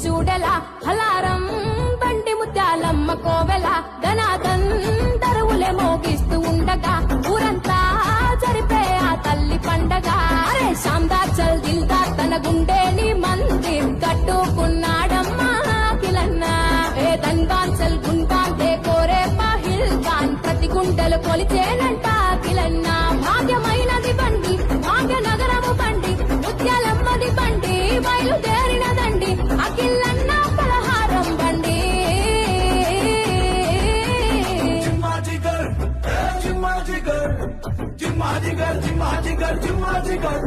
చూడెలా హలారం బండి ముత్యాలమ్మ కోవెల ధనాదందరువులే మోగిస్తూ ఉండగా ఊరంతా జరిపే ఆ తల్లి పండగ అరే శాందార్ చల్ దిల్దార్ తన గుండెని మందిర్ కట్టుకున్నాడమ్మా కిలన్న ఏ ధన్వాన్ చల్ గుండాన్ దే కోరే పాహిల్ ఖాన్ ప్రతి గుండెలు కొలిచేనంట కిలన్న భాగ్యమైనది బండి భాగ్య నగరము బండి ముత్యాలమ్మది బండి బయలుదేరినదండి అఖిలన్న పలహారం బండి జిమ్మా జిగర్ జిమ్మా జిగర్ జిమ్మా జిగర్ జిమ్మా జిగర్